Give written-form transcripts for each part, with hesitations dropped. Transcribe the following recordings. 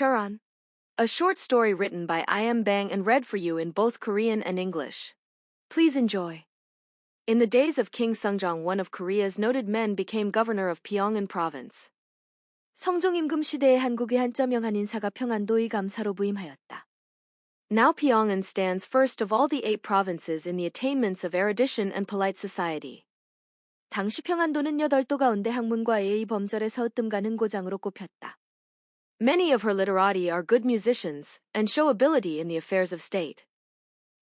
Charan. A short story written by I.M. Bang and read for you in both Korean and English. Please enjoy. In the days of King Seongjong, one of Korea's noted men became governor of Pyongan province. 성종 임금 시대에 한국의 한점영한 인사가 평안도의 감사로 부임하였다. Now Pyongan stands first of all the 8 provinces in the attainments of erudition and polite society. 당시 평안도는 8도 가운데 학문과 예의 범절에서 으뜸가는 고장으로 꼽혔다. Many of her literati are good musicians and show ability in the affairs of state.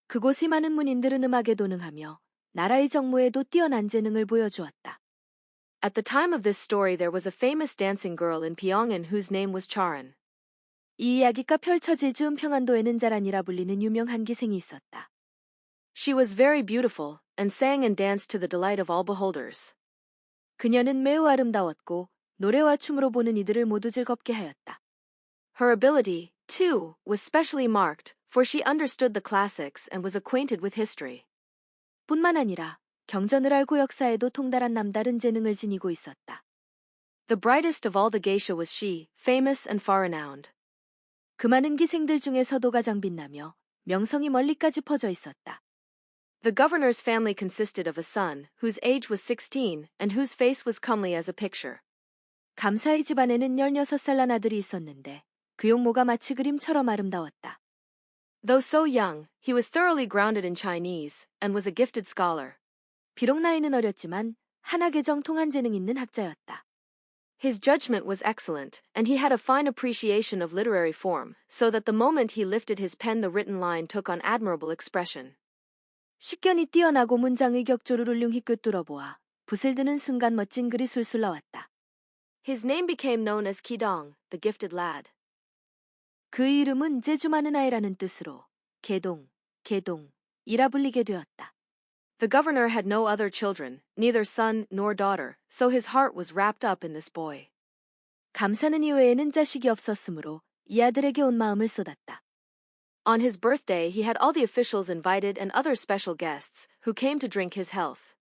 그곳의 많은 문인들은 음악에 도능하며 나라의 정무에도 뛰어난 재능을 보여주었다. At the time of this story there was a famous dancing girl in Pyongan whose name was Charan. 이 이야기가 펼쳐질 즈음 평안도에는 자란이라 불리는 유명한 기생이 있었다. She was very beautiful and sang and danced to the delight of all beholders. 그녀는 매우 아름다웠고 노래와 춤으로 보는 이들을 모두 즐겁게 하였다. Her ability, too, was specially marked, for she understood the classics and was acquainted with history. 뿐만 아니라 경전을 알고 역사에도 통달한 남다른 재능을 지니고 있었다. The brightest of all the geisha was she, famous and far-renowned. 그 많은 기생들 중에서도 가장 빛나며 명성이 멀리까지 퍼져 있었다. The governor's family consisted of a son, whose age was 16, and whose face was comely as a picture. 감사의 집안에는 16살 난 아들이 있었는데 그 용모가 마치 그림처럼 아름다웠다. Though so young, he was thoroughly grounded in Chinese and was a gifted scholar. 비록 나이는 어렸지만 한학의 정통한 재능 있는 학자였다. His judgment was excellent, and he had a fine appreciation of literary form, so that the moment he lifted his pen the written line took on admirable expression. 식견이 뛰어나고 문장의 격조를 훌륭히 꿰뚫어보아 붓을 드는 순간 멋진 글이 술술 나왔다. His name became known as Ki-dong, the gifted lad. 그의 이름은 재주 많은 아이라는 뜻으로 개동이라 불리게 되었다. The governor had no other children, neither son nor daughter, so his heart was wrapped up in this boy. 감사는 이외에는 자식이 없었으므로 이 아들에게 온 마음을 쏟았다. On his birthday he had all the officials invited and other special guests, who came to drink his health.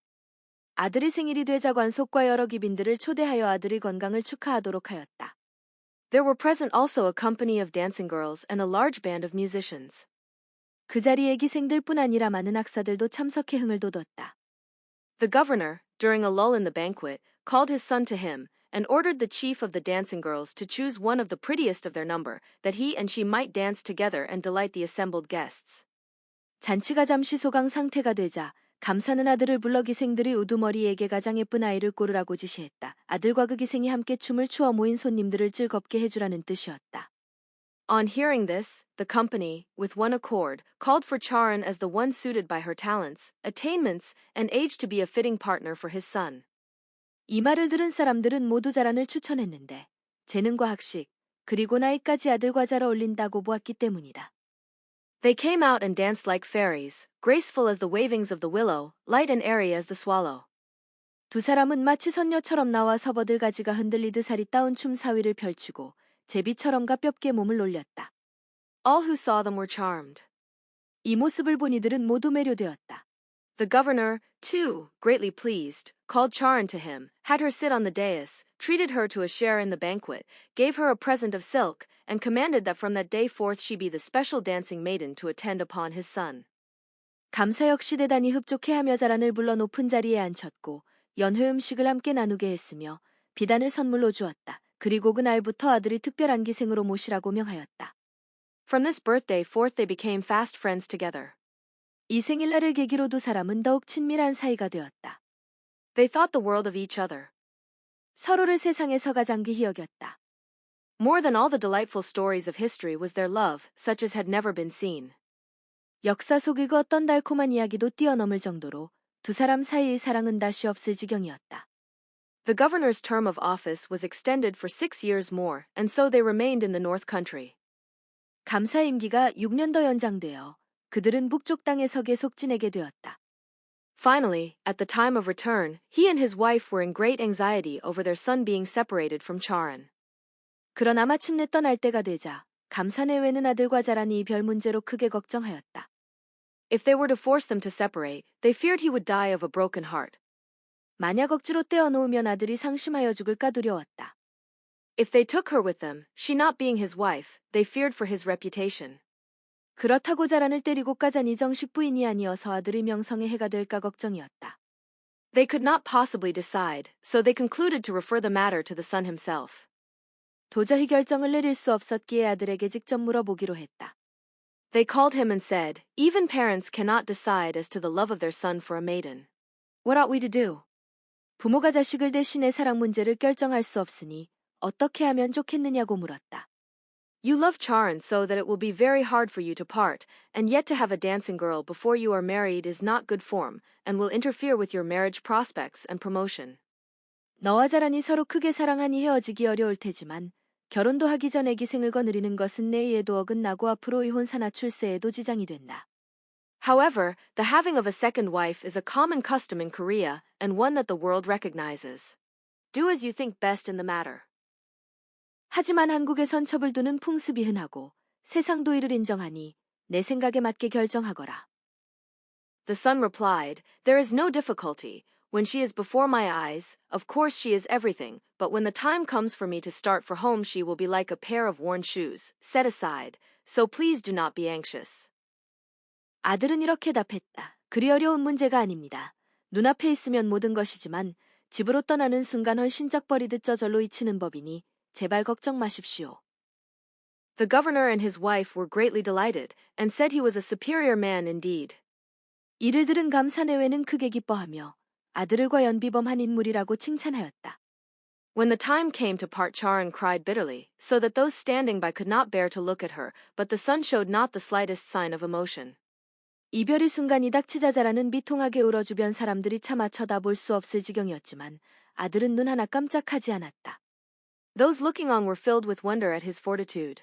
아들의 생일이 되자 관속과 여러 귀빈들을 초대하여 아들의 건강을 축하하도록 하였다. There were present also a company of dancing girls and a large band of musicians. 그 자리에 기생들뿐 아니라 많은 학사들도 참석해 흥을 돋웠다. The governor, during a lull in the banquet, called his son to him, and ordered the chief of the dancing girls to choose one of the prettiest of their number, that he and she might dance together and delight the assembled guests. 잔치가 잠시 소강 상태가 되자 감사는 아들을 불러 기생들의 우두머리에게 가장 예쁜 아이를 고르라고 지시했다. 아들과 그 기생이 함께 춤을 추어 모인 손님들을 즐겁게 해주라는 뜻이었다. On hearing this, the company, with one accord, called for Charan as the one suited by her talents, attainments, and age to be a fitting partner for his son. 이 말을 들은 사람들은 모두 자란을 추천했는데 재능과 학식, 그리고 나이까지 아들과 잘 어울린다고 보았기 때문이다. They came out and danced like fairies, graceful as the wavings of the willow, light and airy as the swallow. 두 사람은 마치 선녀처럼 나와 서버들 가지가 흔들리듯 살이 따운 춤 사위를 펼치고 제비처럼 가볍게 몸을 놀렸다. All who saw them were charmed. 이 모습을 본 이들은 모두 매료되었다. The governor, too, greatly pleased, called Charan to him, had her sit on the dais, treated her to a share in the banquet, gave her a present of silk, and commanded that from that day forth she be the special dancing maiden to attend upon his son. 감사 역시 대단히 흡족해하며 자란을 불러 높은 자리에 앉혔고 연회 음식을 함께 나누게 했으며 비단을 선물로 주었다. 그리고 그날부터 아들이 특별한 기생으로 모시라고 명하였다. From this birthday forth they became fast friends together. 이 생일날을 계기로 두 사람은 더욱 친밀한 사이가 되었다. They thought the world of each other. 서로를 세상에서 가장 귀히 여겼다. More than all the delightful stories of history was their love, such as had never been seen. 역사 속 그 어떤 달콤한 이야기도 뛰어넘을 정도로 두 사람 사이의 사랑은 다시 없을 지경이었다. The governor's term of office was extended for 6 years more, and so they remained in the North Country. 감사 임기가 6년 더 연장되어 그들은 북쪽 땅에서 계속 지내게 되었다. Finally, at the time of return, he and his wife were in great anxiety over their son being separated from Charan. 그러나 마침내 떠날 때가 되자 감사 내외는 아들과 자란이 별 문제로 크게 걱정하였다. If they were to force them to separate, they feared he would die of a broken heart. 만약 억지로 떼어놓으면 아들이 상심하여 죽을까 두려웠다. If they took her with them, she not being his wife, they feared for his reputation. 그렇다고 자란을 때리고 까자니 정식 부인이 아니어서 아들의 명성에 해가 될까 걱정이었다. They could not possibly decide, so they concluded to refer the matter to the son himself. 도저히 결정을 내릴 수 없었기에 아들에게 직접 물어보기로 했다. They called him and said, even parents cannot decide as to the love of their son for a maiden. What ought we to do? 부모가 자식을 대신해 사랑 문제를 결정할 수 없으니 어떻게 하면 좋겠느냐고 물었다. You love Charan so that it will be very hard for you to part, and yet to have a dancing girl before you are married is not good form, and will interfere with your marriage prospects and promotion. 너와 자란이 서로 크게 사랑하니 헤어지기 어려울 테지만 결혼도 하기 전에 기생을 거느리는 것은 내 이에도 어긋나고 앞으로 이혼사나 출세에도 지장이 된다. However, the having of a second wife is a common custom in Korea, and one that the world recognizes. Do as you think best in the matter. 하지만 한국에선 첩을 두는 풍습이 흔하고 세상 도의를 인정하니 내 생각에 맞게 결정하거라. The son replied, There is no difficulty. When she is before my eyes, of course she is everything, but when the time comes for me to start for home she will be like a pair of worn shoes, set aside, so please do not be anxious. 아들은 이렇게 답했다. 그리 어려운 문제가 아닙니다. 눈앞에 있으면 모든 것이지만 집으로 떠나는 순간 헌신적 버리듯 저절로 잊히는 법이니 제발 걱정 마십시오. The governor and his wife were greatly delighted, and said he was a superior man indeed. 이를 들은 감사내외는 크게 기뻐하며 아들을 과연비범한 인물이라고 칭찬하였다. When the time came to part, Charan cried bitterly, so that those standing by could not bear to look at her, but the son showed not the slightest sign of emotion. 이별의 순간이 닥치자 자라는 비통하게 울어 주변 사람들이 차마 쳐다볼 수 없을 지경이었지만 아들은 눈 하나 깜짝하지 않았다. Those looking on were filled with wonder at his fortitude.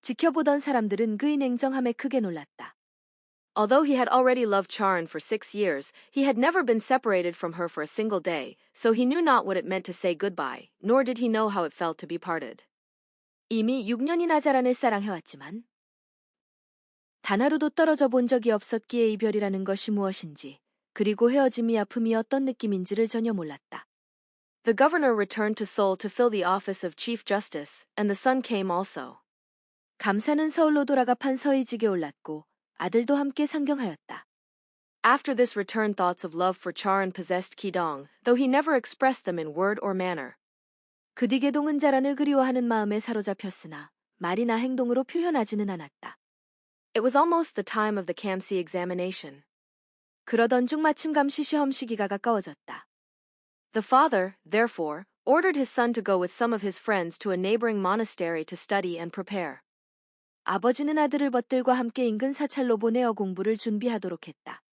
지켜보던 사람들은 그의 냉정함에 크게 놀랐다. Although he had already loved Charan for 6 years, he had never been separated from her for a single day, so he knew not what it meant to say goodbye, nor did he know how it felt to be parted. 이미 6년이나 자란을 사랑해왔지만 단 하루도 떨어져 본 적이 없었기에 이별이라는 것이 무엇인지, 그리고 헤어짐이 아픔이 어떤 느낌인지를 전혀 몰랐다. The governor returned to Seoul to fill the office of Chief Justice, and the son came also. 감사는 서울로 돌아가 판서의직에 올랐고 아들도 함께 상경하였다. After this return thoughts of love for Charan possessed Ki-dong, though he never expressed them in word or manner. 그 뒤 개동은 자란을 그리워하는 마음에 사로잡혔으나 말이나 행동으로 표현하지는 않았다. It was almost the time of the Kamsi examination. 그러던 중 마침 감시 시험 시기가 가까워졌다. The father, therefore, ordered his son to go with some of his friends to a neighboring monastery to study and prepare. 아버지는 아들을 벗들과 함께 인근 사찰로 보내어 공부를 준비하도록 했다.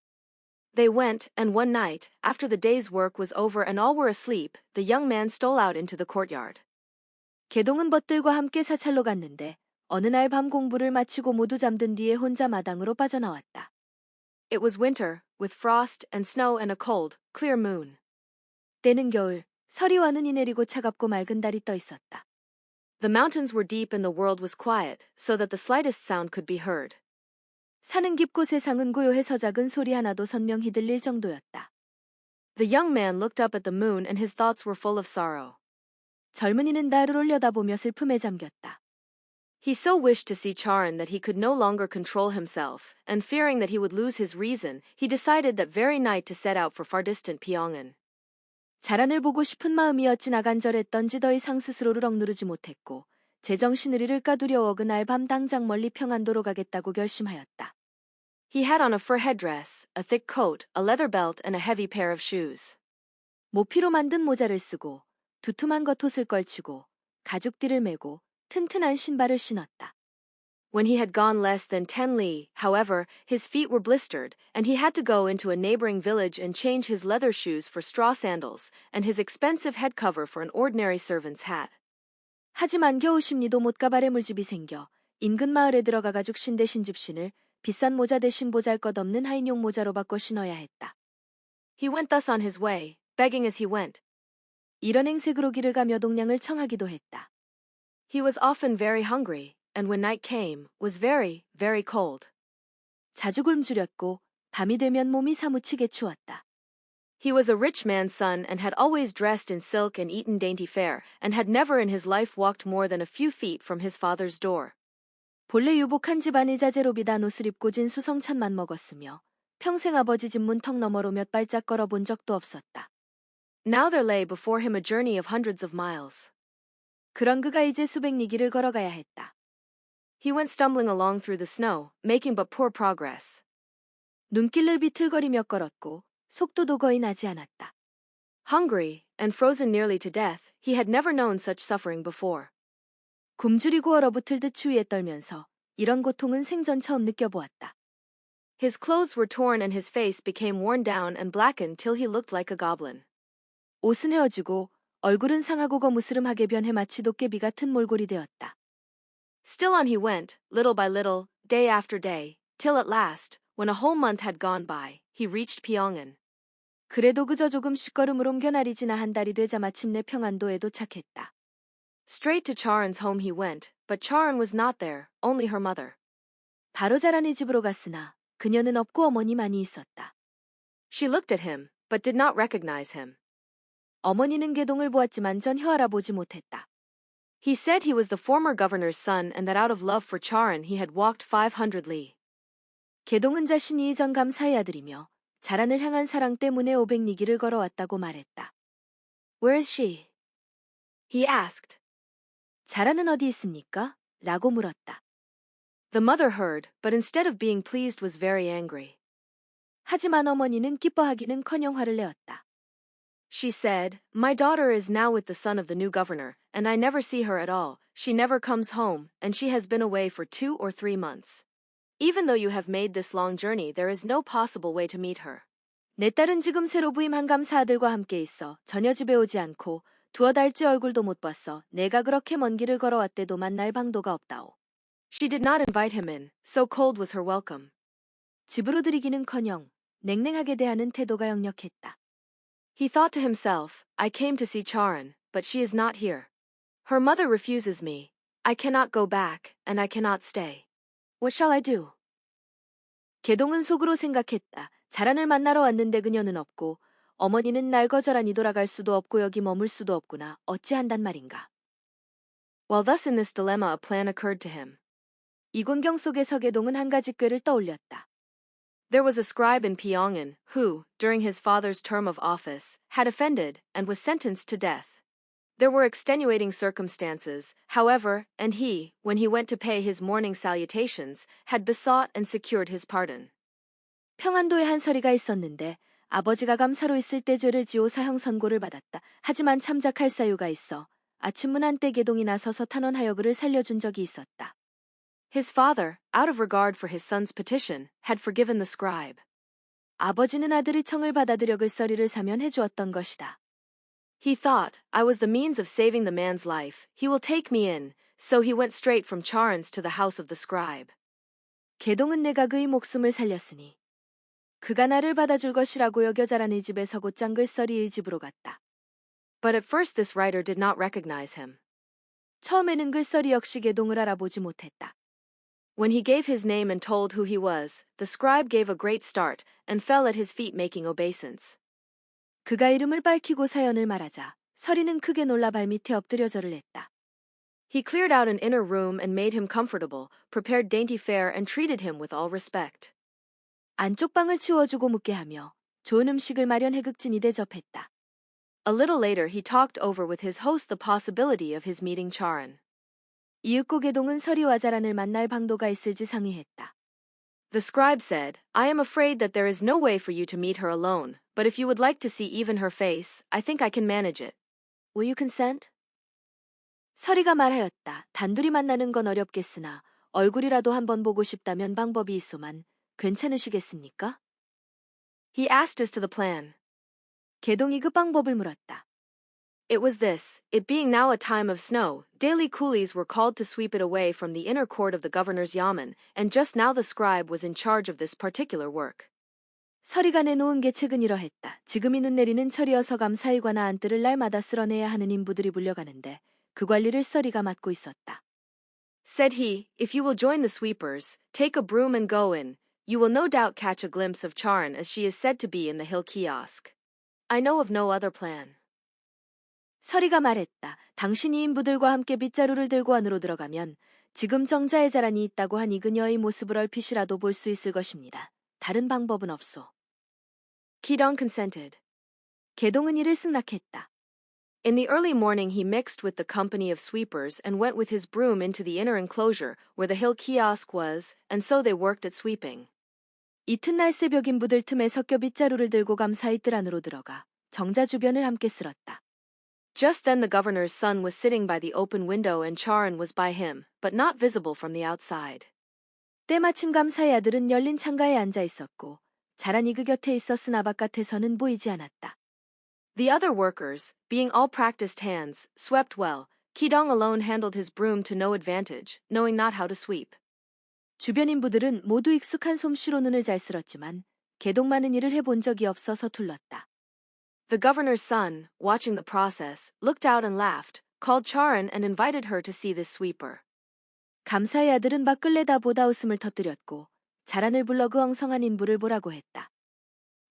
They went, and one night, after the day's work was over and all were asleep, the young man stole out into the courtyard. 개동은 벗들과 함께 사찰로 갔는데 어느 날 밤 공부를 마치고 모두 잠든 뒤에 혼자 마당으로 빠져나왔다. It was winter, with frost and snow and a cold, clear moon. 때는 겨울, 서리와 눈이 내리고 차갑고 맑은 달이 떠 있었다. The mountains were deep and the world was quiet, so that the slightest sound could be heard. 산은 깊고 세상은 고요해서 작은 소리 하나도 선명히 들릴 정도였다. The young man looked up at the moon and his thoughts were full of sorrow. 젊은이는 달을 올려다보며 슬픔에 잠겼다. He so wished to see Charan that he could no longer control himself, and fearing that he would lose his reason, he decided that very night to set out for far distant Pyongan. 자란을 보고 싶은 마음이 어찌 나간절했던지 더 이상 스스로를 억누르지 못했고 제정신을 잃을까 두려워 그날 밤 당장 멀리 평안도로 가겠다고 결심하였다. He had on a fur headdress, a thick coat, a leather belt, and a heavy pair of shoes. 모피로 만든 모자를 쓰고 두툼한 겉옷을 걸치고 가죽띠를 메고 튼튼한 신발을 신었다. When he had gone less than 10 li, however, his feet were blistered, and he had to go into a neighboring village and change his leather shoes for straw sandals, and his expensive head cover for an ordinary servant's hat. 하지만 겨우 10리도 못 가 발에 물집이 생겨 인근 마을에 들어가 가죽 신대 신집신을 비싼 모자 대신 보잘것없는 하인용 모자로 바꿔 신어야 했다. He went thus on his way, begging as he went. 이런 행색으로 길을 가며 동량을 청하기도 했다. He was often very hungry, and when night came, was very, very cold. 자주 굶주렸고 밤이 되면 몸이 사무치게 추웠다. He was a rich man's son and had always dressed in silk and eaten dainty fare, and had never in his life walked more than a few feet from his father's door. 본래 유복한 집안의 자제로 비단 옷을 입고 진 수성찬만 먹었으며 평생 아버지 집 문턱 너머로 몇 발짝 걸어본 적도 없었다. Now there lay before him a journey of hundreds of miles. 그런 그가 이제 수백 리길을 걸어가야 했다. He went stumbling along through the snow, making but poor progress. 눈길을 비틀거리며 걸었고 속도도 거의 나지 않았다. Hungry, and frozen nearly to death, he had never known such suffering before. 굶주리고 얼어붙을 듯 추위에 떨면서 이런 고통은 생전 처음 느껴보았다. His clothes were torn and his face became worn down and blackened till he looked like a goblin. 옷은 헤어지고 얼굴은 상하고 거무스름하게 변해 마치 도깨비 같은 몰골이 되었다. Still on he went, little by little, day after day, till at last, when a whole month had gone by, he reached Pyongan. 그래도 그저 조금씩 걸음을 옮겨 날이 지나 한 달이 되자 마침내 평안도에 도착했다. Straight to Charan's home he went, but Charan was not there, only her mother. 바로 자라네 집으로 갔으나 그녀는 없고 어머니만이 있었다. She looked at him, but did not recognize him. 어머니는 개동을 보았지만 전혀 알아보지 못했다. He said he was the former governor's son and that out of love for Charan he had walked 500 li. 개동은 자신이 이전 감사의 아들이며 자란을 향한 사랑 때문에 500리길을 걸어왔다고 말했다. Where is she? He asked. 자란은 어디 있습니까? 라고 물었다. The mother heard, but instead of being pleased was very angry. 하지만 어머니는 기뻐하기는커녕 화를 내었다. She said, My daughter is now with the son of the new governor, and I never see her at all. She never comes home, and she has been away for 2 or 3 months. Even though you have made this long journey, there is no possible way to meet her. 내 딸은 지금 새로 부임한 감사 아들과 함께 있어 전혀 집에 오지 않고 2달째 얼굴도 못 봤어. 내가 그렇게 먼 길을 걸어왔대도 만날 방도가 없다오. She did not invite him in, so cold was her welcome. 집으로 들이기는커녕 냉랭하게 대하는 태도가 역력했다. He thought to himself, I came to see Charan, but she is not here. Her mother refuses me. I cannot go back, and I cannot stay. What shall I do? 개동은 속으로 생각했다. 자란을 만나러 왔는데 그녀는 없고 어머니는 날 거절하니 돌아갈 수도 없고 여기 머물 수도 없구나. 어찌한단 말인가. While thus in this dilemma a plan occurred to him. 이 곤경 속에서 개동은 한 가지 꾀를 떠올렸다. There was a scribe in Pyongan who, during his father's term of office, had offended and was sentenced to death. There were extenuating circumstances, however, and he, when he went to pay his morning salutations, had besought and secured his pardon. 평안도에 한 서리가 있었는데 아버지가 감사로 있을 때 죄를 지어 사형 선고를 받았다. 하지만 참작할 사유가 있어 아침 문안 때 개동이 나서서 탄원하여 그를 살려준 적이 있었다. His father, out of regard for his son's petition, had forgiven the scribe. 아버지는 아들의 청을 받아들여 글서리를 사면 해주었던 것이다. He thought, I was the means of saving the man's life. He will take me in. So he went straight from Charan's to the house of the scribe. 개동은 내가 그의 목숨을 살렸으니 그가 나를 받아줄 것이라고 여겨 자라네 집에서 곧장 글서리의 집으로 갔다. But at first this writer did not recognize him. 처음에는 글서리 역시 개동을 알아보지 못했다. When he gave his name and told who he was, the scribe gave a great start and fell at his feet making obeisance. 그가 이름을 밝히고 사연을 말하자 서리는 크게 놀라 발밑에 엎드려 절을 했다. He cleared out an inner room and made him comfortable, prepared dainty fare and treated him with all respect. 안쪽 방을 치워주고 묵게 하며 좋은 음식을 마련해 극진히 대접했다. A little later he talked over with his host the possibility of his meeting Charan. 이윽고 개동은 서리와 자란을 만날 방도가 있을지 상의했다. The scribe said, I am afraid that there is no way for you to meet her alone, but if you would like to see even her face, I think I can manage it. Will you consent? 서리가 말하였다. 단둘이 만나는 건 어렵겠으나 얼굴이라도 한번 보고 싶다면 방법이 있소만 괜찮으시겠습니까? He asked as to the plan. 개동이 그 방법을 물었다. It was this, it being now a time of snow, daily coolies were called to sweep it away from the inner court of the governor's yamen, and just now the scribe was in charge of this particular work. 서리가 내놓은 계책은 이러했다. 지금이 눈 내리는 철이어서 감사에 관한 안뜰을 날마다 쓸어내야 하는 인부들이 불려가는데 그 관리를 서리가 맡고 있었다. Said he, if you will join the sweepers, take a broom and go in, you will no doubt catch a glimpse of Charan as she is said to be in the hill kiosk. I know of no other plan. 서리가 말했다. 당신이 인부들과 함께 빗자루를 들고 안으로 들어가면 지금 정자의 자란이 있다고 한 이 그녀의 모습을 얼핏이라도 볼 수 있을 것입니다. 다른 방법은 없소. Ki-dong consented. 개동은 이를 승낙했다. In the early morning he mixed with the company of sweepers and went with his broom into the inner enclosure where the hill kiosk was, and so they worked at sweeping. 이튿날 새벽 인부들 틈에 섞여 빗자루를 들고 감사히 뜰 안으로 들어가 정자 주변을 함께 쓸었다. Just then the governor's son was sitting by the open window and Charan was by him, but not visible from the outside. 때마침 감사의 아들은 열린 창가에 앉아 있었고 자란이 그 곁에 있었으나 바깥에서는 보이지 않았다. The other workers, being all practiced hands, swept well. Ki-dong alone handled his broom to no advantage, knowing not how to sweep. 주변 인부들은 모두 익숙한 솜씨로 눈을 잘 쓸었지만 개동만은 일을 해본 적이 없어 서툴렀다. The governor's son, watching the process, looked out and laughed, called Charan and invited her to see this sweeper. 감사의 아들은 밖을 내다보다 웃음을 터뜨렸고 자란을 불러 그 엉성한 인부를 보라고 했다.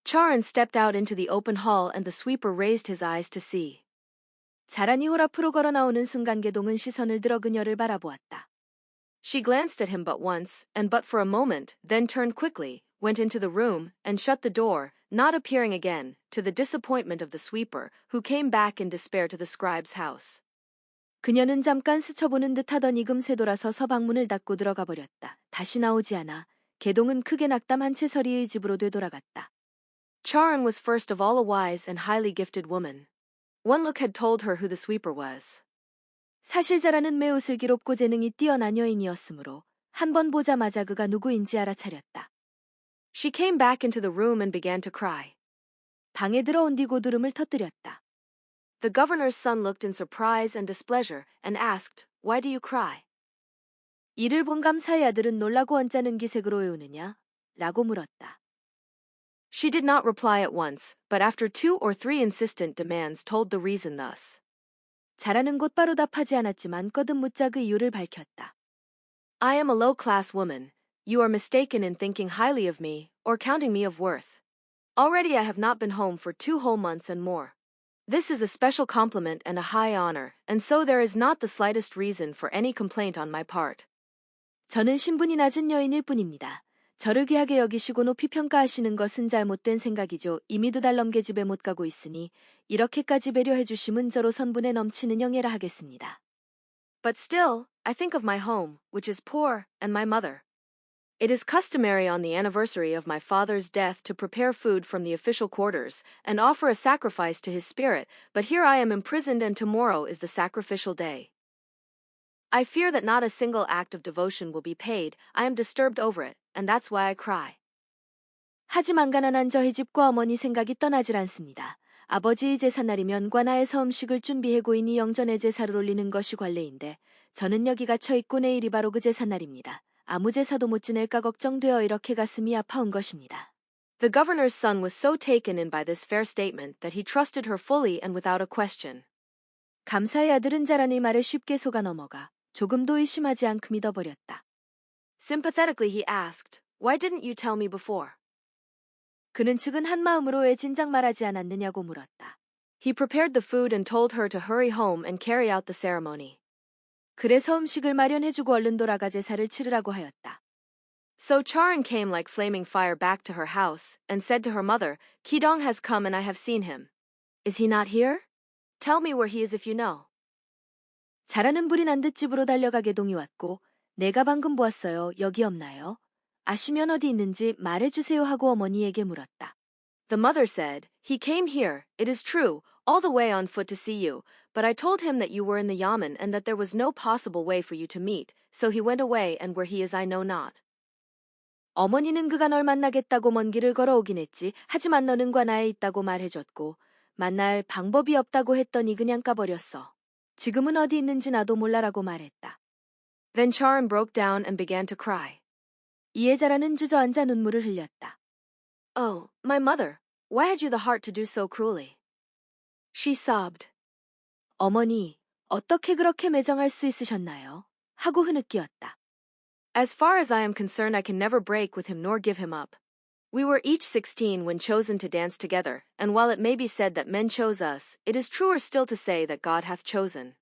Charan stepped out into the open hall and the sweeper raised his eyes to see. 자란이 홀 앞으로 걸어 나오는 순간 개동은 시선을 들어 그녀를 바라보았다. She glanced at him but once, and but for a moment, then turned quickly, went into the room, and shut the door, not appearing again, to the disappointment of the sweeper, who came back in despair to the scribe's house. 그녀는 잠깐 스쳐보는 듯 하더니 금세 돌아서서 방문을 닫고 들어가 버렸다. 다시 나오지 않아 개동은 크게 낙담한 채 서리의 집으로 되돌아갔다. Charan was first of all a wise and highly gifted woman. One look had told her who the sweeper was. 사실 자라는 매우 슬기롭고 재능이 뛰어난 여인이었으므로 한 번 보자마자 그가 누구인지 알아차렸다. She came back into the room and began to cry. 방에 들어온 뒤 고드름을 터뜨렸다. The governor's son looked in surprise and displeasure and asked, "Why do you cry?" 이를 본 감사의 아들은 놀라고 언짢은 기색으로 왜 우느냐? 라고 물었다. She did not reply at once, but after 2 or 3 insistent demands told the reason thus. 자라는 곧바로 답하지 않았지만 거듭 묻자 그 이유를 밝혔다. I am a low-class woman. You are mistaken in thinking highly of me, or counting me of worth. Already I have not been home for 2 whole months and more. This is a special compliment and a high honor, and so there is not the slightest reason for any complaint on my part. 저는 신분이 낮은 여인일 뿐입니다. 저를 귀하게 여기시고 높이 평가하시는 것은 잘못된 생각이죠. 이미 2달 넘게 집에 못 가고 있으니 이렇게까지 배려해 주심은 저로 선분에 넘치는 영예라 하겠습니다. But still, I think of my home, which is poor, and my mother. It is customary on the anniversary of my father's death to prepare food from the official quarters and offer a sacrifice to his spirit, but here I am imprisoned and tomorrow is the sacrificial day. I fear that not a single act of devotion will be paid. I am disturbed over it, and that's why I cry. 하지만 가난한 저희 집과 어머니 생각이 떠나질 않습니다. 아버지의 제삿날이면 관아에서 음식을 준비해 고인이 영전에 제사를 올리는 것이 관례인데 저는 여기 갇혀있고 내일이 바로 그 제삿날입니다. 아무 제사도 못 지낼까 걱정되어 이렇게 가슴이 아파온 것입니다. The governor's son was so taken in by this fair statement that he trusted her fully and without a question. 감사의 아들은 자란의 말에 쉽게 속아 넘어가 조금도 의심하지 않고 믿어버렸다. Sympathetically he asked, "Why didn't you tell me before?" 그는 측은 한 마음으로 왜 진작 말하지 않았느냐고 물었다. He prepared the food and told her to hurry home and carry out the ceremony. 그래서 음식을 마련해주고 얼른 돌아가 제사를 치르라고 하였다. So Charan came like flaming fire back to her house and said to her mother, Ki-dong has come and I have seen him. Is he not here? Tell me where he is if you know. 자라는 불이 난 듯 집으로 달려가 개동이 왔고 내가 방금 보았어요. 여기 없나요? 아시면 어디 있는지 말해주세요 하고 어머니에게 물었다. The mother said, He came here, it is true, all the way on foot to see you, but I told him that you were in the yamen and that there was no possible way for you to meet, so he went away and where he is I know not. 어머니는 그가 널 만나겠다고 먼 길을 걸어오긴 했지, 하지만 너는 관아에 있다고 말해줬고 만날 방법이 없다고 했더니 그냥 가버렸어. 지금은 어디 있는지 나도 몰라라고 말했다. Then Charan broke down and began to cry. 이에 자라는 주저앉아 눈물을 흘렸다. Oh, my mother, why had you the heart to do so cruelly? She sobbed. 어머니, 어떻게 그렇게 매정할 수 있으셨나요? 하고 흐느끼었다. As far as I am concerned, I can never break with him nor give him up. We were each 16 when chosen to dance together, and while it may be said that men chose us, it is truer still to say that God hath chosen.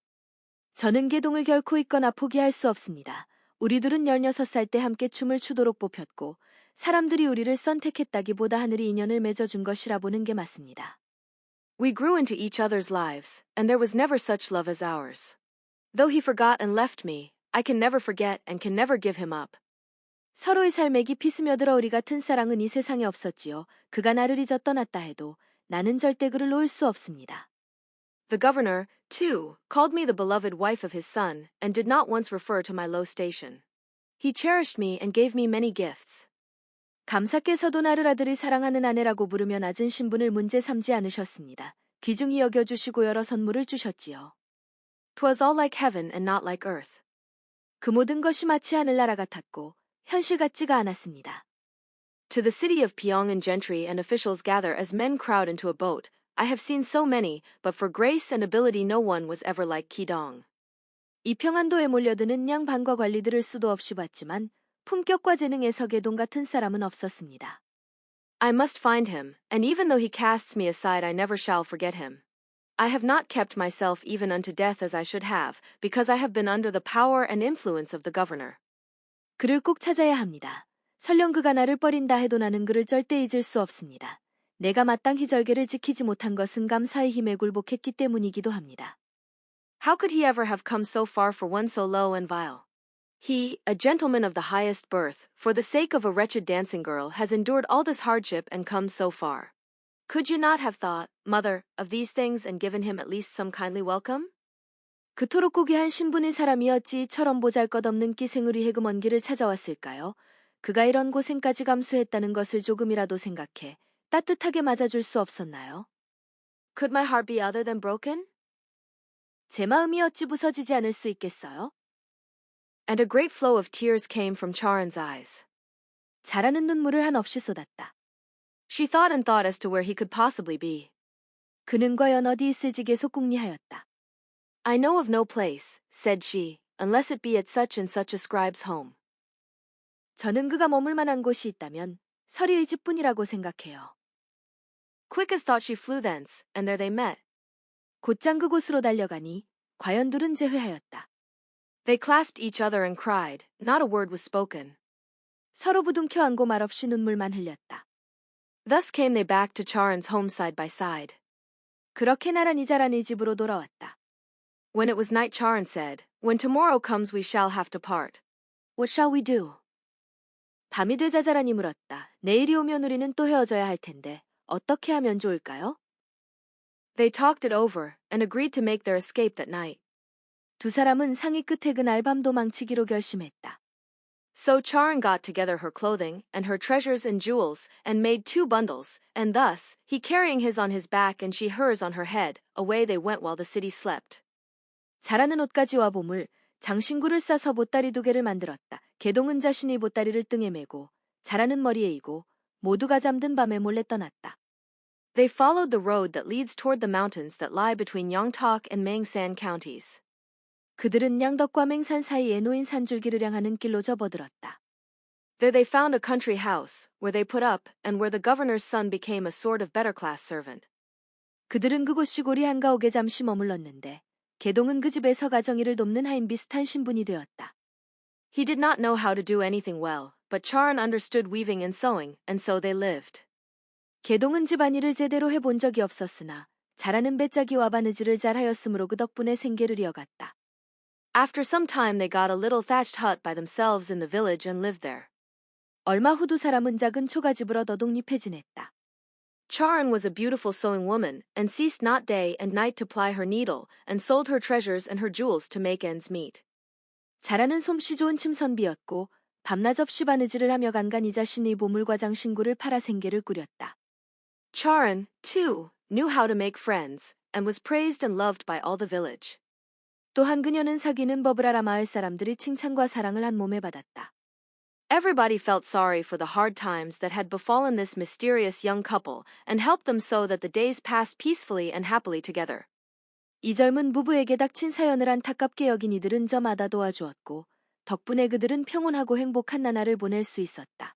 저는 계동을 결코 잊거나 포기할 수 없습니다. 우리 둘은 16살 때 함께 춤을 추도록 뽑혔고 사람들이 우리를 선택했다기보다 하늘이 인연을 맺어준 것이라 보는 게 맞습니다. We grew into each other's lives, and there was never such love as ours. Though he forgot and left me, I can never forget and can never give him up. 서로의 삶에 깊이 스며들어 우리 같은 사랑은 이 세상에 없었지요. 그가 나를 잊어 떠났다 해도 나는 절대 그를 놓을 수 없습니다. The governor, too, called me the beloved wife of his son, and did not once refer to my low station. He cherished me and gave me many gifts. 감사께서도 나를 아들이 사랑하는 아내라고 부르며 낮은 신분을 문제 삼지 않으셨습니다. 귀중히 여겨주시고 여러 선물을 주셨지요. 'Twas all like heaven and not like earth. 그 모든 것이 마치 하늘나라 같았고 현실 같지가 않았습니다. To the city of Pyongan gentry and officials gather as men crowd into a boat. I have seen so many, but for grace and ability no one was ever like Ki-dong. 이평안도에 몰려드는 양반과 관리들을 수도 없이 봤지만 품격과 재능에서 계동 같은 사람은 없었습니다. I must find him, and even though he casts me aside I never shall forget him. I have not kept myself even unto death as I should have, because I have been under the power and influence of the governor. 그를 꼭 찾아야 합니다. 설령 그가 나를 버린다 해도 나는 그를 절대 잊을 수 없습니다. 내가 마땅히 절개를 지키지 못한 것은 감사의 힘에 굴복했기 때문이기도 합니다. How could he ever have come so far for one so low and vile? He, a gentleman of the highest birth, for the sake of a wretched dancing girl, has endured all this hardship and come so far. Could you not have thought, mother, of these things and given him at least some kindly welcome? 그토록 고귀한 신분의 사람이 어찌 이처럼 보잘것없는 기생을 위해 그 먼 길을 찾아왔을까요? 그가 이런 고생까지 감수했다는 것을 조금이라도 생각해 따뜻하게 맞아줄 수 없었나요? Could my heart be other than broken? 제 마음이 어찌 부서지지 않을 수 있겠어요? And a great flow of tears came from Charan's eyes. 자라는 눈물을 한없이 쏟았다. She thought and thought as to where he could possibly be. 그는 과연 어디 있을지 계속 궁리하였다. I know of no place, said she, unless it be at such and such a scribe's home. 저는 그가 머물 만한 곳이 있다면 서리의 집뿐이라고 생각해요. Quick as thought she flew thence, and there they met. 곧장 그곳으로 달려가니 과연 둘은 재회하였다. They clasped each other and cried. Not a word was spoken. 서로 부둥켜 안고 말없이 눈물만 흘렸다. Thus came they back to Charan's home side by side. 그렇게 나란히 자란의 집으로 돌아왔다. When it was night, Charan said, When tomorrow comes we shall have to part. What shall we do? 밤이 되자 자란이 물었다. 내일이 오면 우리는 또 헤어져야 할 텐데 어떻게 하면 좋을까요? They talked it over and agreed to make their escape that night. 두 사람은 상의 끝에 그날 밤 도망치기로 결심했다. So Charan got together her clothing and her treasures and jewels and made 2 bundles, and thus, he carrying his on his back and she hers on her head, away they went while the city slept. 자라는 옷가지와 보물, 장신구를 싸서 보따리 2개를 만들었다. 계동은 자신이 보따리를 등에 메고 자라는 머리에 이고 모두가 잠든 밤에 몰래 떠났다. They followed the road that leads toward the mountains that lie between Yongtok and Mangsan counties. 그들은 양덕과 맹산 사이에 놓인 산줄기를 향하는 길로 접어들었다. There they found a country house, where they put up, and where the governor's son became a sort of better class servant. 그들은 그곳 시골이 한가옥에 잠시 머물렀는데 계동은 그 집에서 가정일을 돕는 하인 비슷한 신분이 되었다. He did not know how to do anything well, but Charan understood weaving and sewing, and so they lived. 계동은 집안일을 제대로 해본 적이 없었으나 잘하는 배짜기와 바느질을 잘하였으므로 그 덕분에 생계를 이어갔다. After some time they got a little thatched hut by themselves in the village and lived there. 얼마 후 두 사람은 작은 초가집을 얻어 독립해 지냈다. Charan was a beautiful sewing woman, and ceased not day and night to ply her needle, and sold her treasures and her jewels to make ends meet. 잘하는 솜씨 좋은 침선비였고 밤낮 없이 바느질을 하며 간간히 자신의 보물과 장신구를 팔아 생계를 꾸렸다. Charan, too, knew how to make friends, and was praised and loved by all the village. 또한 그녀는 사귀는 법을 알아 마을 사람들이 칭찬과 사랑을 한 몸에 받았다. Everybody felt sorry for the hard times that had befallen this mysterious young couple and helped them so that the days passed peacefully and happily together. 이 젊은 부부에게 닥친 사연을 안타깝게 여긴 이들은 저마다 도와주었고 덕분에 그들은 평온하고 행복한 나날을 보낼 수 있었다.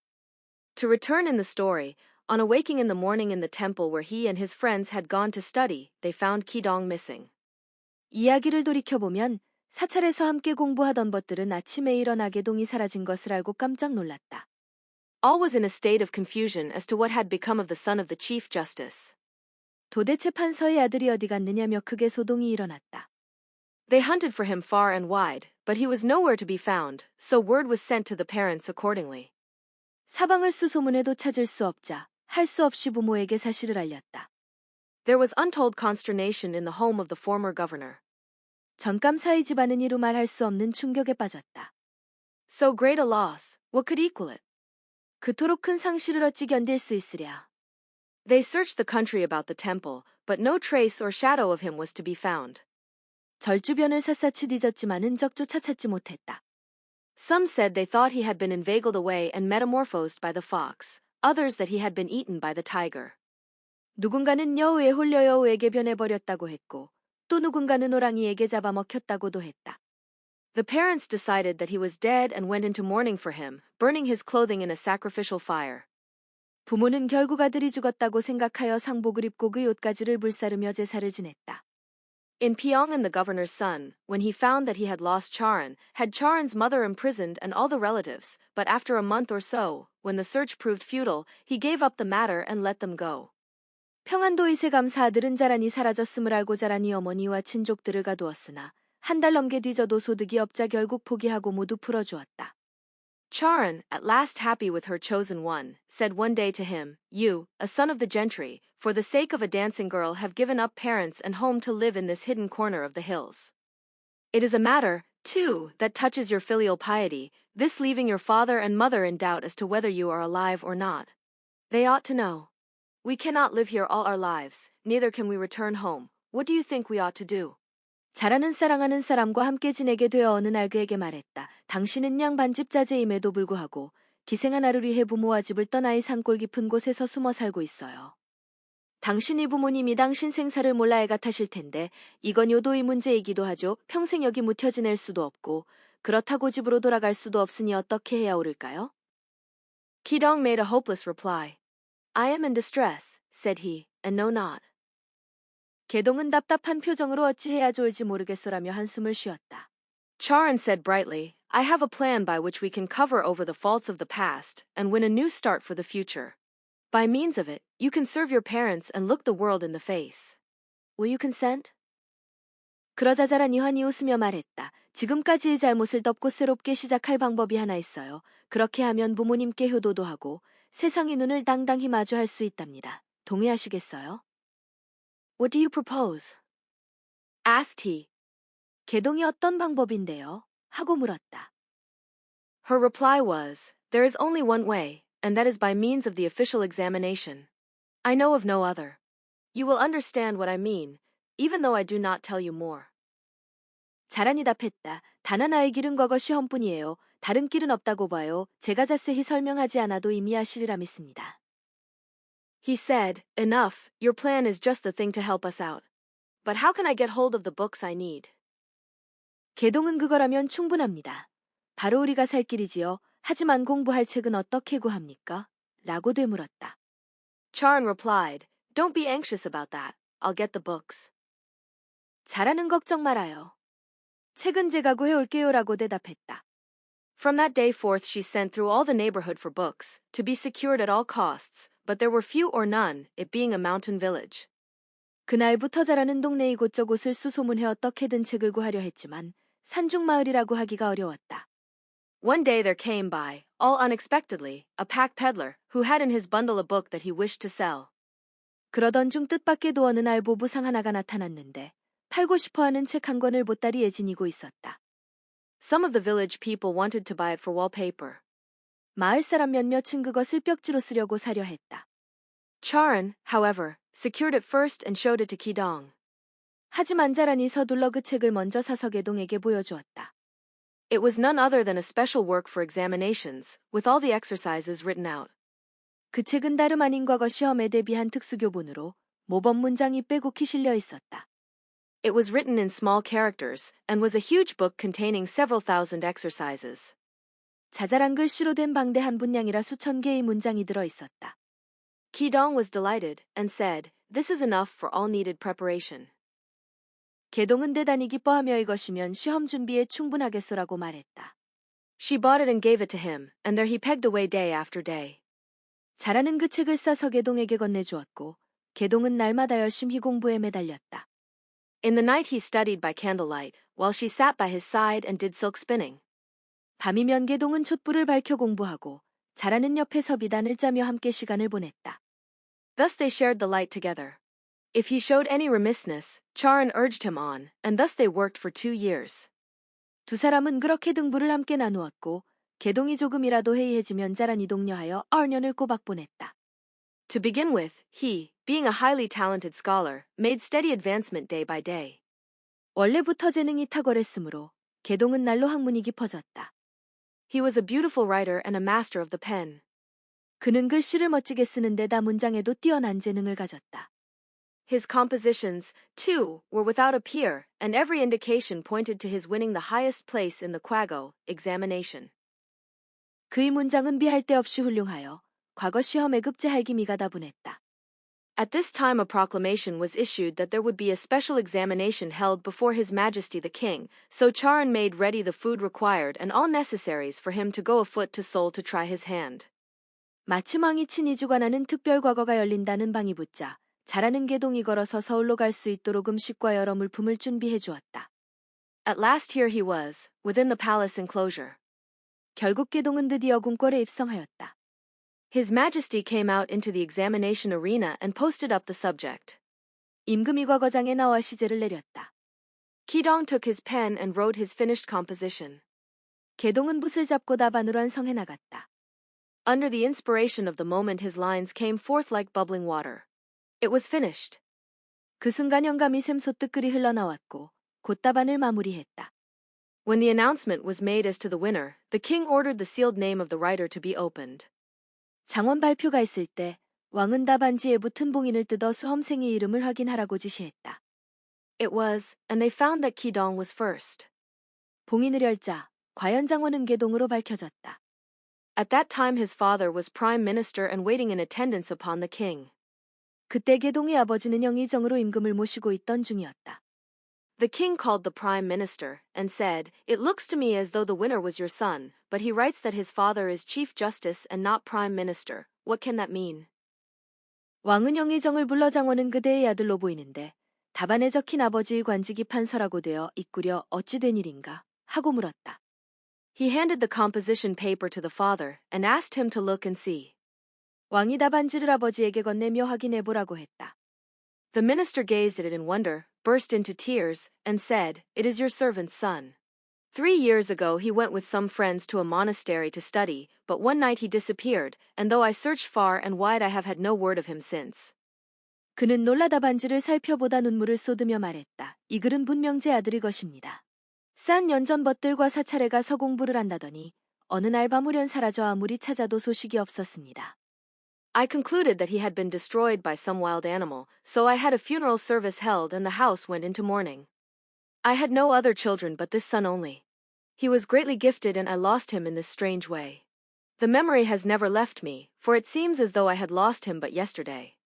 To return in the story, on awaking in the morning in the temple where he and his friends had gone to study, they found Ki-dong missing. 이야기를 돌이켜보면 사찰에서 함께 공부하던 것들은 아침에 일어나 개동이 사라진 것을 알고 깜짝 놀랐다. All was in a state of confusion as to what had become of the son of the Chief Justice. 도대체 판서의 아들이 어디 갔느냐며 크게 소동이 일어났다. They hunted for him far and wide, but he was nowhere to be found, so word was sent to the parents accordingly. 사방을 수소문해도 찾을 수 없자 할 수 없이 부모에게 사실을 알렸다. There was untold consternation in the home of the former governor. 전감사의 집안은 이루 말할 수 없는 충격에 빠졌다. So great a loss, what could equal it? 그토록 큰 상실을 어찌 견딜 수 있으랴. They searched the country about the temple, but no trace or shadow of him was to be found. 절 주변을 샅샅이 뒤졌지만 흔적조차 찾지 못했다. Some said they thought he had been inveigled away and metamorphosed by the fox, others that he had been eaten by the tiger. 누군가는 여우에 홀려 여우에게 변해버렸다고 했고, 또 누군가는 호랑이에게 잡아먹혔다고도 했다. The parents decided that he was dead and went into mourning for him, burning his clothing in a sacrificial fire. 부모는 결국 아들이 죽었다고 생각하여 상복을 입고 그 옷가지를 불사르며 제사를 지냈다. In Pyong and the governor's son, when he found that he had lost Charan, had Charan's mother imprisoned and all the relatives, but after a month or so, when the search proved futile, he gave up the matter and let them go. 평안도의세 감사 아들은 자란이 사라졌음을 알고 자란이 어머니와 친족들을 가두었으나 한 달 넘게 뒤져도 소득이 없자 결국 포기하고 모두 풀어주었다. Charan, at last happy with her chosen one, said one day to him, You, a son of the gentry, for the sake of a dancing girl have given up parents and home to live in this hidden corner of the hills. It is a matter, too, that touches your filial piety, this leaving your father and mother in doubt as to whether you are alive or not. They ought to know. We cannot live here all our lives, neither can we return home. What do you think we ought to do? 잘하는 사랑하는 사람과 함께 지내게 되어 어느 날 그에게 말했다. 당신은 양반집 자제임에도 불구하고 기생한 아를 위해 부모와 집을 떠나 이 산골 깊은 곳에서 숨어 살고 있어요. 당신이 부모님이 당신 생사를 몰라 애가 타실 텐데 이건 요도의 문제이기도 하죠. 평생 여기 묻혀 지낼 수도 없고 그렇다고 집으로 돌아갈 수도 없으니 어떻게 해야 옳을까요? Ki-dong made a hopeless reply. I am in distress, said he, and know not. 개동은 답답한 표정으로 어찌해야 좋을지 모르겠소라며 한숨을 쉬었다. Charan said brightly, I have a plan by which we can cover over the faults of the past and win a new start for the future. By means of it, you can serve your parents and look the world in the face. Will you consent? 그러자 자란이 환히 웃으며 말했다. 지금까지의 잘못을 덮고 새롭게 시작할 방법이 하나 있어요. 그렇게 하면 부모님께 효도도 하고 세상의 눈을 당당히 마주할 수 있답니다. 동의하시겠어요? What do you propose? asked he. 개동이 어떤 방법인데요? 하고 물었다. Her reply was, There is only one way, and that is by means of the official examination. I know of no other. You will understand what I mean, even though I do not tell you more. 자란이 답했다. 단 하나의 길은 과거 시험뿐이에요. 다른 길은 없다고 봐요. 제가 자세히 설명하지 않아도 이미 아시리라 믿습니다. He said, Enough, your plan is just the thing to help us out. But how can I get hold of the books I need? 개동은 그거라면 충분합니다. 바로 우리가 살 길이지요. 하지만 공부할 책은 어떻게 구합니까? 라고 되물었다. Charan replied, Don't be anxious about that. I'll get the books. 잘하는 걱정 말아요. 책은 제가 구해올게요 라고 대답했다. From that day forth she sent through all the neighborhood for books, to be secured at all costs, but there were few or none, it being a mountain village. 그날부터 자라는 동네 이곳저곳을 수소문해 어떻게든 책을 구하려 했지만 산중마을이라고 하기가 어려웠다. One day there came by, all unexpectedly, a pack peddler, who had in his bundle a book that he wished to sell. 그러던 중 뜻밖에도 어느 날 보부상 하나가 나타났는데 팔고 싶어하는 책 한 권을 보따리에 지니고 있었다. Some of the village people wanted to buy it for wallpaper. 마을 사람 몇몇은 그것을 벽지로 쓰려고 사려 했다. Charan, however, secured it first and showed it to Ki-dong. 하지만 자란이 서둘러 그 책을 먼저 사서 개동에게 보여주었다. It was none other than a special work for examinations, with all the exercises written out. 그 책은 다름 아닌 과거 시험에 대비한 특수교본으로 모범 문장이 빼곡히 실려 있었다. It was written in small characters, and was a huge book containing several thousand exercises. 자잘한 글씨로 된 방대한 분량이라 수천 개의 문장이 들어 있었다. Ki-dong was delighted and said, "This is enough for all needed preparation." 개동은 대단히 기뻐하며 이것이면 시험 준비에 충분하겠소라고 말했다. She bought it and gave it to him, and there he pegged away day after day. 잘하는 그 책을 싸서 개동에게 건네주었고 개동은 날마다 열심히 공부에 매달렸다. In the night he studied by candlelight, while she sat by his side and did silk spinning. 밤이면 개동은 촛불을 밝혀 공부하고 잘하는 옆에서 비단을 짜며 함께 시간을 보냈다. Thus they shared the light together. If he showed any remissness, Charan urged him on, and thus they worked for 2 years. 두 사람은 그렇게 등불을 함께 나누었고 개동이 조금이라도 해이해지면 자란이 독려하여 2년을 꼬박 보냈다. To begin with, he, being a highly talented scholar, made steady advancement day by day. 원래부터 재능이 탁월했으므로 개동은 날로 학문이 깊어졌다. He was a beautiful writer and a master of the pen. 그는 글씨를 멋지게 쓰는 데다 문장에도 뛰어난 재능을 가졌다. His compositions, too, were without a peer, and every indication pointed to his winning the highest place in the Quago examination. 그의 문장은 비할 데 없이 훌륭하여 과거 시험에 급제할 기미가 다분했다. At this time a proclamation was issued that there would be a special examination held before His Majesty the King, so Charan made ready the food required and all necessaries for him to go afoot to Seoul to try his hand. 마침 왕이 친히 주관하는 특별 과거가 열린다는 방이 붙자 잘하는 개동이 걸어서 서울로 갈 수 있도록 음식과 여러 물품을 준비해 주었다. At last here he was, within the palace enclosure. 결국 개동은 드디어 궁궐에 입성하였다. His Majesty came out into the examination arena and posted up the subject. 임금이 과거장에 나와 시제를 내렸다. Ki-dong took his pen and wrote his finished composition. 개동은 붓을 잡고 답안으로 완성해 나갔다. Under the inspiration of the moment his lines came forth like bubbling water. It was finished. 그 순간 영감이 샘솟듯 글이 흘러나왔고 곧 답안을 마무리했다. When the announcement was made as to the winner, the king ordered the sealed name of the writer to be opened. 장원 발표가 있을 때 왕은 답안지에 붙은 봉인을 뜯어 수험생의 이름을 확인하라고 지시했다. It was, and they found that Ki-dong was first. 봉인을 열자 과연 장원은 개동으로 밝혀졌다. At that time his father was prime minister and waiting in attendance upon the king. 그때 개동의 아버지는 영의정으로 임금을 모시고 있던 중이었다. The king called the prime minister and said, "It looks to me as though the winner was your son, but he writes that his father is chief justice and not prime minister. What can that mean?" 왕은 영의정을 불러 장원은 그대의 아들로 보이는데 답안에 적힌 아버지의 관직이 판서라고 되어 이꾸려 어찌 된 일인가 하고 물었다. He handed the composition paper to the father and asked him to look and see. 왕이 답안지를 아버지에게 건네며 확인해보라고 했다. The minister gazed at it in wonder, burst into tears, and said, "It is your servant's son. 3 years ago he went with some friends to a monastery to study, but one night he disappeared, and though I searched far and wide I have had no word of him since." 그는 놀라 답안지를 살펴보다 눈물을 쏟으며 말했다. 이 글은 분명 제 아들의 것입니다. 싼 연전벗들과 사찰에 가서 공부를 한다더니 어느 날 밤우련 사라져 아무리 찾아도 소식이 없었습니다. I concluded that he had been destroyed by some wild animal, so I had a funeral service held and the house went into mourning. I had no other children but this son only. He was greatly gifted and I lost him in this strange way. The memory has never left me, for it seems as though I had lost him but yesterday.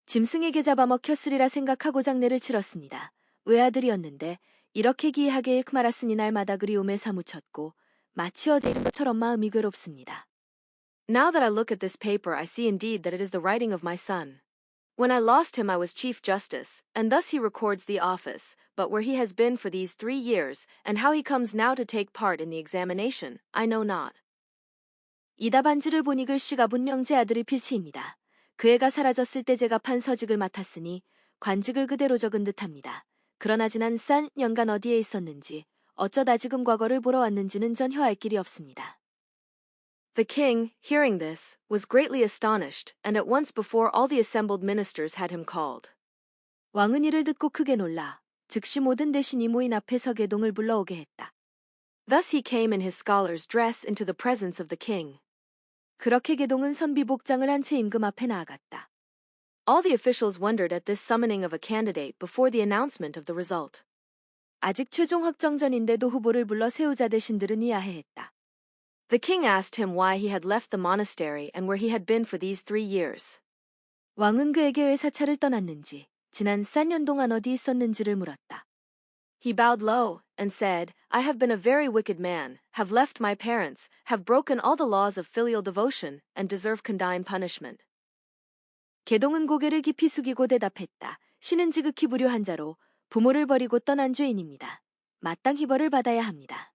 짐승에게 잡아먹혔으리라 생각하고 장례를 치렀습니다. 외아들이었는데 이렇게 기이하게 말았으니 날마다 그리움에 사무쳤고 마치 어제 이른 것처럼 마음이 괴롭습니다. Now that I look at this paper I see indeed that it is the writing of my son. When I lost him I was Chief Justice, and thus he records the office, but where he has been for these 3 years, and how he comes now to take part in the examination, I know not. 이 답안지를 보니 글씨가 분명 제 아들의 필치입니다. 그 애가 사라졌을 때 제가 판서직을 맡았으니 관직을 그대로 적은 듯합니다. 그러나 지난 싼 년간 어디에 있었는지, 어쩌다 지금 과거를 보러 왔는지는 전혀 알 길이 없습니다. The king, hearing this, was greatly astonished, and at once before all the assembled ministers had him called. 왕은 이를 듣고 크게 놀라 즉시 모든 대신이 모인 앞에서 개동을 불러오게 했다. Thus he came in his scholar's dress into the presence of the king. 그렇게 개동은 선비복장을 한 채 임금 앞에 나아갔다. All the officials wondered at this summoning of a candidate before the announcement of the result. 아직 최종 확정 전인데도 후보를 불러 세우자 대신들은 이야해했다. The king asked him why he had left the monastery and where he had been for these 3 years. 왕은 그에게 왜 사찰을 떠났는지, 지난 4년 동안 어디 있었는지를 물었다. He bowed low and said, I have been a very wicked man, have left my parents, have broken all the laws of filial devotion, and deserve condign punishment. 개동은 고개를 깊이 숙이고 대답했다. 신은 지극히 불효한 자로 부모를 버리고 떠난 죄인입니다. 마땅히 벌을 받아야 합니다.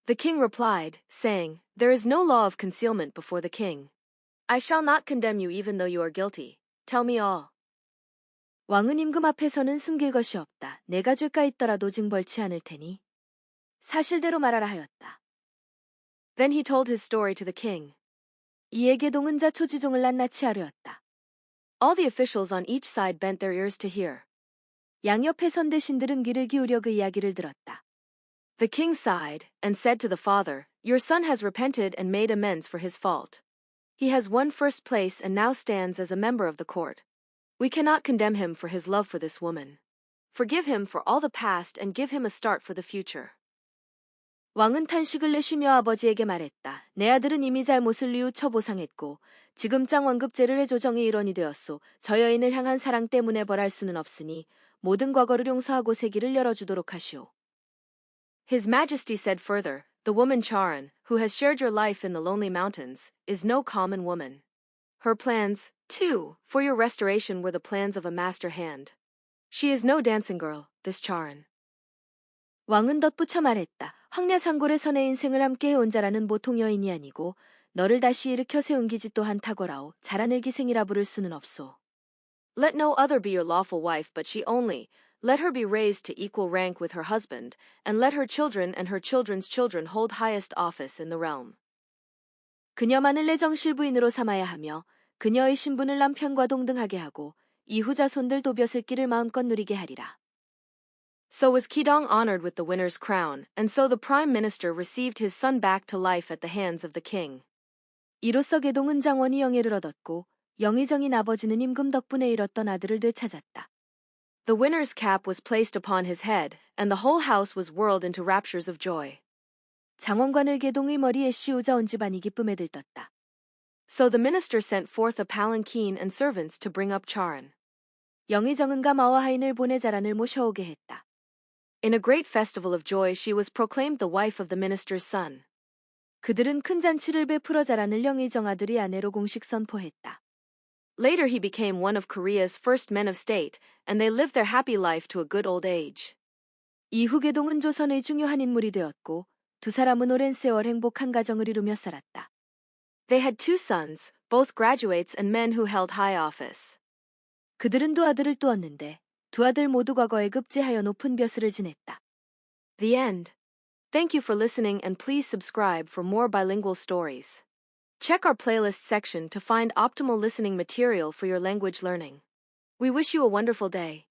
The king replied, saying, There is no law of concealment before the king. I shall not condemn you even though you are guilty. Tell me all. 왕은 임금 앞에서는 숨길 것이 없다. 내가 죄가 있더라도 징벌치 않을 테니. 사실대로 말하라 하였다. Then he told his story to the king. 이에 개동은 자초지종을 낱낱이 하려었다. All the officials on each side bent their ears to hear. 양옆에 선 대신들은 귀를 기울여 그 이야기를 들었다. The king sighed and said to the father, Your son has repented and made amends for his fault. He has won first place and now stands as a member of the court. We cannot condemn him for his love for this woman. Forgive him for all the past and give him a start for the future. 왕은 탄식을 내쉬며 아버지에게 말했다. 내 아들은 이미 잘못을 뉘우쳐 보상했고 지금 짱완급제를 해 조정이 일원이 되었소. 저 여인을 향한 사랑 때문에 벌할 수는 없으니 모든 과거를 용서하고 새 길을 열어주도록 하시오. His Majesty said further, The woman Charon, who has shared your life in the lonely mountains, is no common woman. Her plans, too, for your restoration were the plans of a master hand. She is no dancing girl, this Charon. 왕은 덧붙여 말했다. 황야상골의 선의 인생을 함께 해온 자라는 보통 여인이 아니고 너를 다시 일으켜 세운 기지 또한 탁월하오. 자라늘 기생이라 부를 수는 없소. Let no other be your lawful wife but she only. Let her be raised to equal rank with her husband, and let her children and her children's children hold highest office in the realm. 그녀만을 내 정실 부인으로 삼아야 하며 그녀의 신분을 남편과 동등하게 하고 이후 자손들 도벼슬 길을 마음껏 누리게 하리라. So was Kidong honored with the winner's crown, and so the prime minister received his son back to life at the hands of the king. 이로써 개동은 장원이 영예를 얻었고 영의정인 아버지는 임금 덕분에 잃었던 아들을 되찾았다. The winner's cap was placed upon his head, and the whole house was whirled into raptures of joy. 장원관을 개동의 머리에 씌우자 온 집안이 기쁨에 들떴다. So the minister sent forth a palanquin and servants to bring up Charon. 영의정은과 마와하인을 보내 자란을 모셔오게 했다. In a great festival of joy she was proclaimed the wife of the minister's son. 그들은 큰 잔치를 베풀어 자란을 영의정 아들이 아내로 공식 선포했다. Later he became one of Korea's first men of state, and they lived their happy life to a good old age. 이후 개동은 조선의 중요한 인물이 되었고 두 사람은 오랜 세월 행복한 가정을 이루며 살았다. They had 2 sons, both graduates and men who held high office. 그들은 두 아들을 두었는데 두 아들 모두 과거에 급제하여 높은 벼슬을 지냈다. The end. Thank you for listening and please subscribe for more bilingual stories. Check our playlist section to find optimal listening material for your language learning. We wish you a wonderful day.